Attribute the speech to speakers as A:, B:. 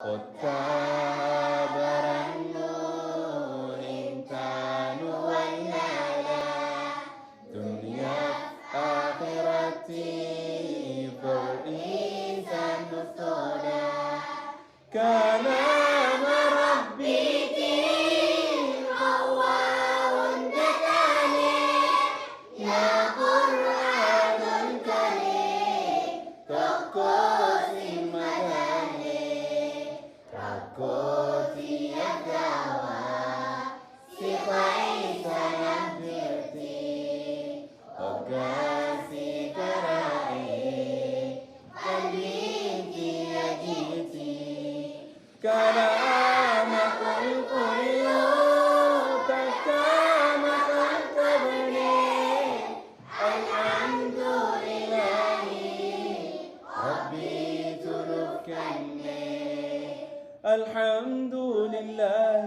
A: خذها برا النور إنسان والهلا دنيا آخرتي فالإنسان مفتولا كلام ربي حواء دكاني يا قرآن كريم تقوسي مداني تقوسي الدعوة سقيت نهجتي أقاسي كرائي قلبي يجيتي كلامك الكل كلامك الكبري الحمد لله ربي تركني الحمد لله